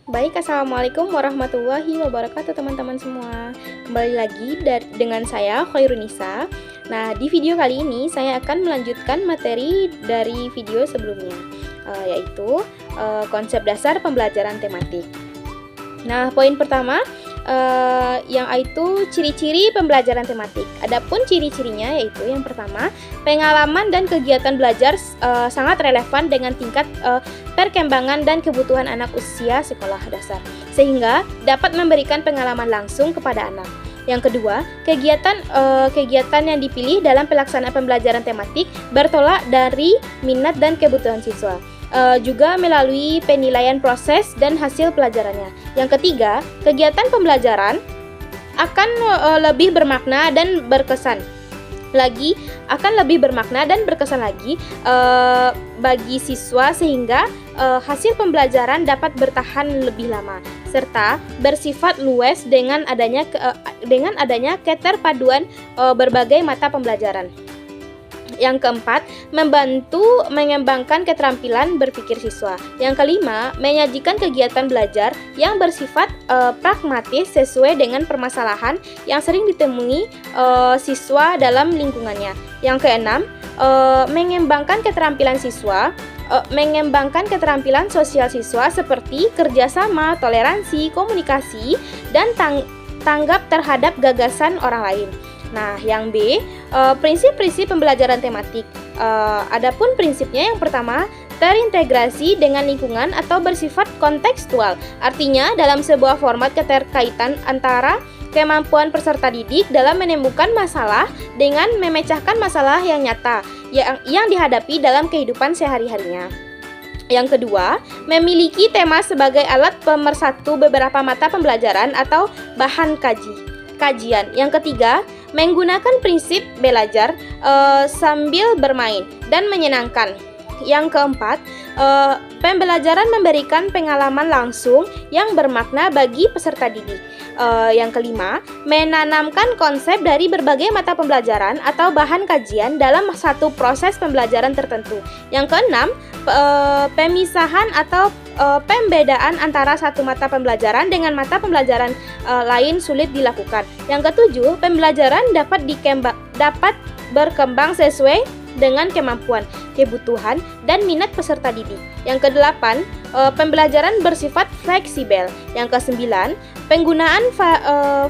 Baik, Assalamualaikum warahmatullahi wabarakatuh teman-teman semua. Kembali lagi dengan saya Khairunisa. Nah, di video kali ini saya akan melanjutkan materi dari video sebelumnya, yaitu konsep dasar pembelajaran tematik. Nah, poin pertama yang itu ciri-ciri pembelajaran tematik. Adapun ciri-cirinya yaitu yang pertama, pengalaman dan kegiatan belajar sangat relevan dengan tingkat perkembangan dan kebutuhan anak usia sekolah dasar, sehingga dapat memberikan pengalaman langsung kepada anak. Yang kedua, kegiatan yang dipilih dalam pelaksanaan pembelajaran tematik bertolak dari minat dan kebutuhan siswa. Juga melalui penilaian proses dan hasil pelajarannya. Yang ketiga, kegiatan pembelajaran akan lebih bermakna dan berkesan lagi bagi siswa, sehingga hasil pembelajaran dapat bertahan lebih lama serta bersifat luas dengan adanya keterpaduan berbagai mata pembelajaran. Yang keempat, membantu mengembangkan keterampilan berpikir siswa. Yang kelima, menyajikan kegiatan belajar yang bersifat pragmatis sesuai dengan permasalahan yang sering ditemui siswa dalam lingkungannya. Yang keenam, mengembangkan keterampilan sosial siswa seperti kerjasama, toleransi, komunikasi, dan tanggap terhadap gagasan orang lain. Nah, yang B, prinsip-prinsip pembelajaran tematik. Adapun prinsipnya yang pertama, terintegrasi dengan lingkungan atau bersifat kontekstual. Artinya, dalam sebuah format keterkaitan antara kemampuan peserta didik dalam menemukan masalah dengan memecahkan masalah yang nyata yang dihadapi dalam kehidupan sehari-harinya. Yang kedua, memiliki tema sebagai alat pemersatu beberapa mata pembelajaran atau bahan kajian. Yang ketiga, menggunakan prinsip belajar sambil bermain dan menyenangkan. Yang keempat, pembelajaran memberikan pengalaman langsung yang bermakna bagi peserta didik. Yang kelima, menanamkan konsep dari berbagai mata pembelajaran atau bahan kajian dalam satu proses pembelajaran tertentu. Yang keenam, pemisahan atau pembedaan antara satu mata pembelajaran dengan mata pembelajaran lain sulit dilakukan. Yang ketujuh, pembelajaran dapat berkembang sesuai dengan kemampuan, kebutuhan, dan minat peserta didik. Yang kedelapan, pembelajaran bersifat fleksibel. Yang kesembilan, penggunaan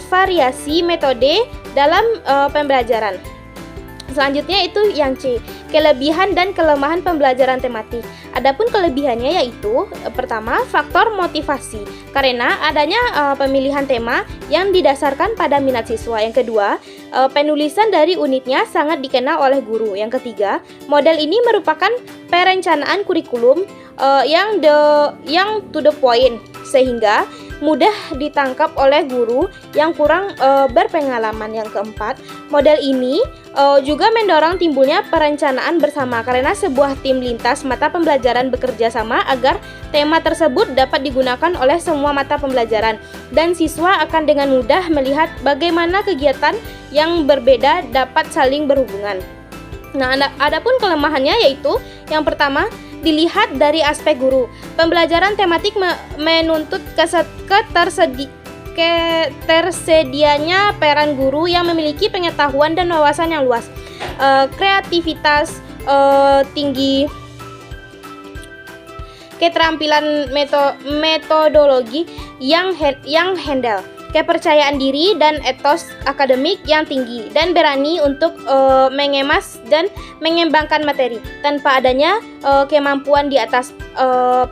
variasi metode dalam pembelajaran. Selanjutnya itu yang C, kelebihan dan kelemahan pembelajaran tematik. Adapun kelebihannya yaitu pertama, faktor motivasi karena adanya pemilihan tema yang didasarkan pada minat siswa. Yang kedua, penulisan dari unitnya sangat dikenal oleh guru. Yang ketiga, model ini merupakan perencanaan kurikulum yang to the point, sehingga mudah ditangkap oleh guru yang kurang berpengalaman. Yang keempat, model ini juga mendorong timbulnya perencanaan bersama karena sebuah tim lintas mata pembelajaran bekerja sama agar tema tersebut dapat digunakan oleh semua mata pembelajaran, dan siswa akan dengan mudah melihat bagaimana kegiatan yang berbeda dapat saling berhubungan. Nah, adapun kelemahannya yaitu yang pertama, dilihat dari aspek guru. Pembelajaran tematik menuntut ketersedianya peran guru yang memiliki pengetahuan dan wawasan yang luas, kreativitas tinggi, keterampilan metodologi yang handal, kepercayaan diri dan etos akademik yang tinggi, dan berani untuk mengemas dan mengembangkan materi. Tanpa adanya kemampuan di atas,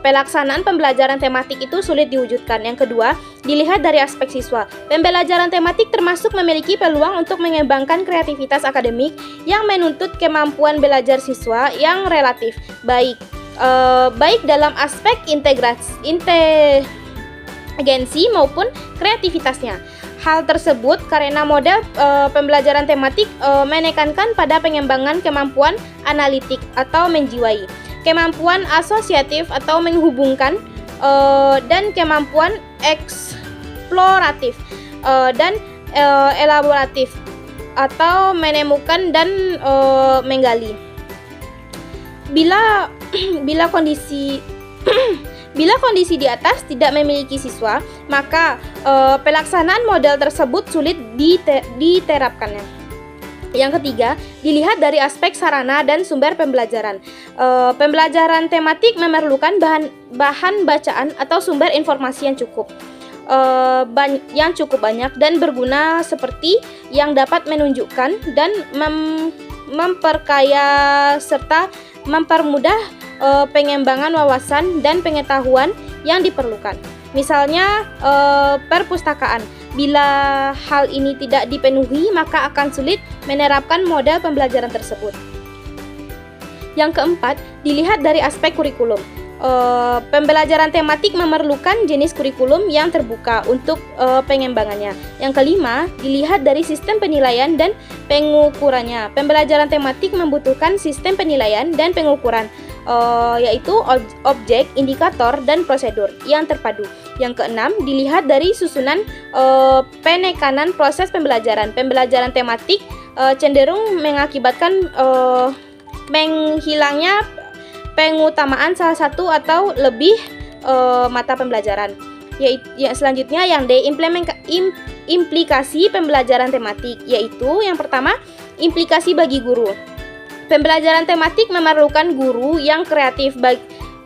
pelaksanaan pembelajaran tematik itu sulit diwujudkan. Yang kedua, dilihat dari aspek siswa. Pembelajaran tematik termasuk memiliki peluang untuk mengembangkan kreativitas akademik yang menuntut kemampuan belajar siswa yang relatif baik dalam aspek inteligensi maupun kreativitasnya. Hal tersebut karena model pembelajaran tematik menekankan pada pengembangan kemampuan analitik atau menjiwai, kemampuan asosiatif atau menghubungkan, dan kemampuan eksploratif dan elaboratif atau menemukan dan menggali. Bila Bila kondisi di atas tidak memiliki siswa, maka pelaksanaan model tersebut sulit diterapkannya. Yang ketiga, dilihat dari aspek sarana dan sumber pembelajaran. Pembelajaran tematik memerlukan bahan bacaan atau sumber informasi yang cukup banyak dan berguna, seperti yang dapat menunjukkan dan memperkaya serta mempermudah pengembangan wawasan dan pengetahuan yang diperlukan. Misalnya perpustakaan. Bila hal ini tidak dipenuhi, maka akan sulit menerapkan model pembelajaran tersebut. Yang keempat, dilihat dari aspek kurikulum. Pembelajaran tematik memerlukan jenis kurikulum yang terbuka untuk pengembangannya. Yang kelima, dilihat dari sistem penilaian dan pengukurannya. Pembelajaran tematik membutuhkan sistem penilaian dan pengukuran, yaitu objek, indikator, dan prosedur yang terpadu. Yang keenam, dilihat dari susunan penekanan proses pembelajaran. Pembelajaran tematik cenderung mengakibatkan menghilangnya pengutamaan salah satu atau lebih mata pembelajaran. Selanjutnya yang D, implikasi pembelajaran tematik, yaitu yang pertama, implikasi bagi guru. Pembelajaran tematik memerlukan guru yang kreatif,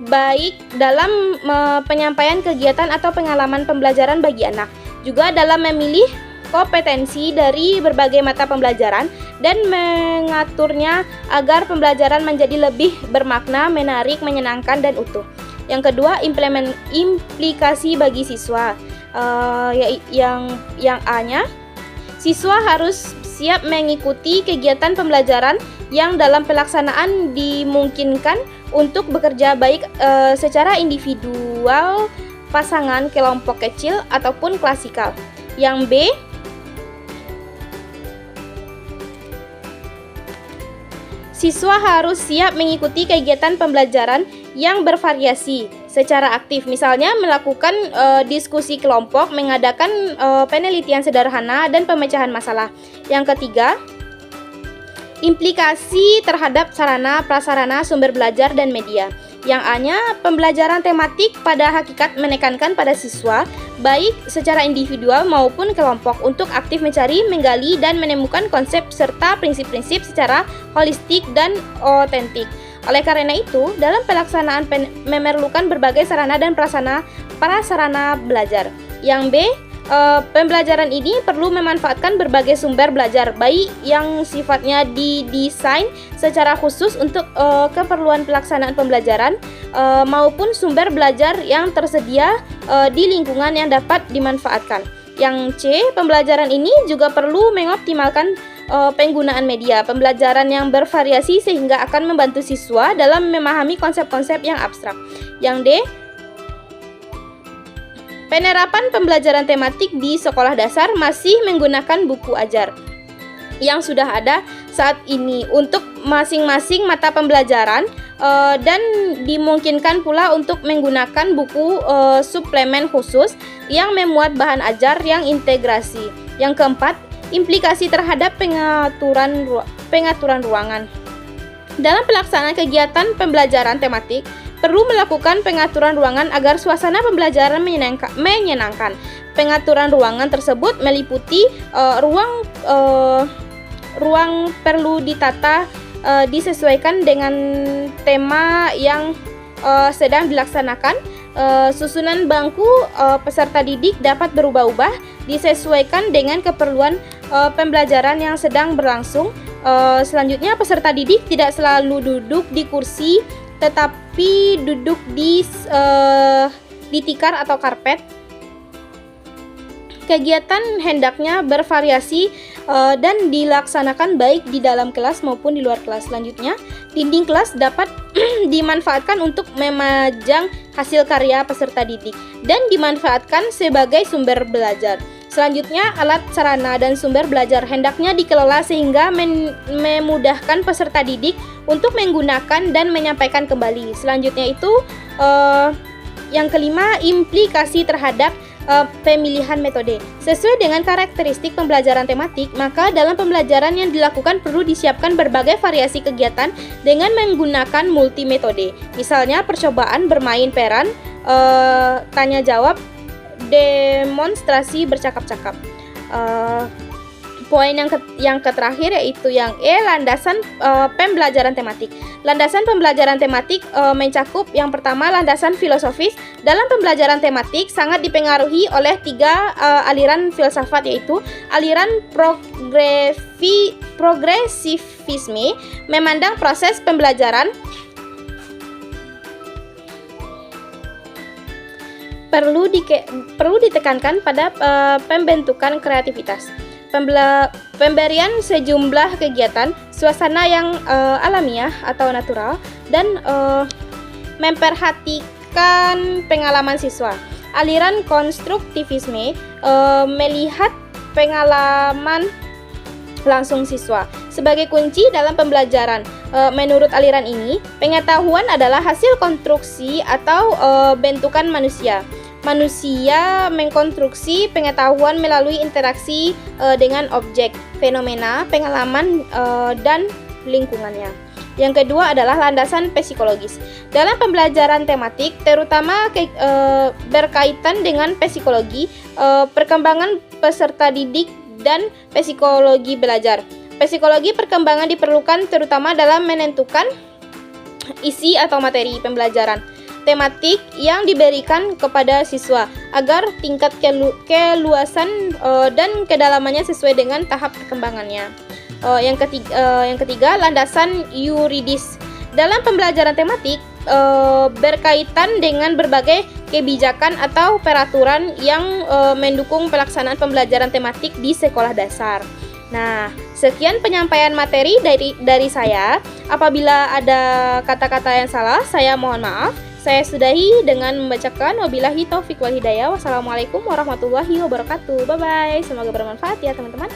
baik dalam penyampaian kegiatan atau pengalaman pembelajaran bagi anak, juga dalam memilih kompetensi dari berbagai mata pembelajaran dan mengaturnya agar pembelajaran menjadi lebih bermakna, menarik, menyenangkan, dan utuh. Yang kedua, implikasi bagi siswa. Yang A-nya, siswa harus siap mengikuti kegiatan pembelajaran yang dalam pelaksanaan dimungkinkan untuk bekerja baik secara individual, pasangan, kelompok kecil, ataupun klasikal. Yang B, siswa harus siap mengikuti kegiatan pembelajaran yang bervariasi secara aktif, misalnya melakukan diskusi kelompok, mengadakan penelitian sederhana, dan pemecahan masalah. Yang ketiga, implikasi terhadap sarana, prasarana, sumber belajar, dan media. Yang A-nya, pembelajaran tematik pada hakikat menekankan pada siswa, baik secara individual maupun kelompok, untuk aktif mencari, menggali, dan menemukan konsep serta prinsip-prinsip secara holistik dan otentik. Oleh karena itu, dalam pelaksanaan memerlukan berbagai sarana dan prasarana belajar. Yang B, pembelajaran ini perlu memanfaatkan berbagai sumber belajar, baik yang sifatnya didesain secara khusus untuk keperluan pelaksanaan pembelajaran maupun sumber belajar yang tersedia di lingkungan yang dapat dimanfaatkan. Yang C, pembelajaran ini juga perlu mengoptimalkan penggunaan media pembelajaran yang bervariasi sehingga akan membantu siswa dalam memahami konsep-konsep yang abstrak. Yang D, penerapan pembelajaran tematik di sekolah dasar masih menggunakan buku ajar yang sudah ada saat ini untuk masing-masing mata pembelajaran dan dimungkinkan pula untuk menggunakan buku suplemen khusus yang memuat bahan ajar yang integrasi. Yang keempat, implikasi terhadap pengaturan ruangan. Dalam pelaksanaan kegiatan pembelajaran tematik, perlu melakukan pengaturan ruangan agar suasana pembelajaran menyenangkan. Pengaturan ruangan tersebut meliputi ruang perlu ditata disesuaikan dengan tema yang sedang dilaksanakan. Susunan bangku peserta didik dapat berubah-ubah disesuaikan dengan keperluan pembelajaran yang sedang berlangsung. Selanjutnya, peserta didik tidak selalu duduk di kursi, tetapi duduk di tikar atau karpet. Kegiatan hendaknya bervariasi dan dilaksanakan baik di dalam kelas maupun di luar kelas. Selanjutnya, dinding kelas dapat dimanfaatkan untuk memajang hasil karya peserta didik dan dimanfaatkan sebagai sumber belajar. Selanjutnya, alat, sarana, dan sumber belajar hendaknya dikelola sehingga memudahkan peserta didik untuk menggunakan dan menyampaikan kembali. Selanjutnya itu yang kelima, implikasi terhadap pemilihan metode. Sesuai dengan karakteristik pembelajaran tematik, maka dalam pembelajaran yang dilakukan perlu disiapkan berbagai variasi kegiatan dengan menggunakan multi metode. Misalnya percobaan bermain peran, tanya jawab, demonstrasi bercakap-cakap. Poin yang terakhir yaitu yang E, landasan pembelajaran tematik. Landasan pembelajaran tematik mencakup yang pertama landasan filosofis. Dalam pembelajaran tematik sangat dipengaruhi oleh 3 aliran filsafat, yaitu aliran progresivisme memandang proses pembelajaran perlu ditekankan pada pembentukan kreativitas, pemberian sejumlah kegiatan, suasana yang alamiah atau natural, dan memperhatikan pengalaman siswa. Aliran konstruktivisme melihat pengalaman langsung siswa sebagai kunci dalam pembelajaran. Menurut aliran ini, pengetahuan adalah hasil konstruksi atau bentukan manusia. Manusia mengkonstruksi pengetahuan melalui interaksi dengan objek, fenomena, pengalaman, dan lingkungannya. Yang kedua adalah landasan psikologis. Dalam pembelajaran tematik, terutama berkaitan dengan psikologi, perkembangan peserta didik, dan psikologi belajar. Psikologi perkembangan diperlukan terutama dalam menentukan isi atau materi pembelajaran tematik yang diberikan kepada siswa agar tingkat keluasan dan kedalamannya sesuai dengan tahap perkembangannya. Yang ketiga, landasan yuridis. Dalam pembelajaran tematik berkaitan dengan berbagai kebijakan atau peraturan yang mendukung pelaksanaan pembelajaran tematik di sekolah dasar. Nah, sekian penyampaian materi dari saya. Apabila ada kata-kata yang salah, saya mohon maaf. Saya sudahi dengan membacakan wabillahi taufiq wal hidayah. Wassalamualaikum warahmatullahi wabarakatuh. Bye bye. Semoga bermanfaat ya teman-teman.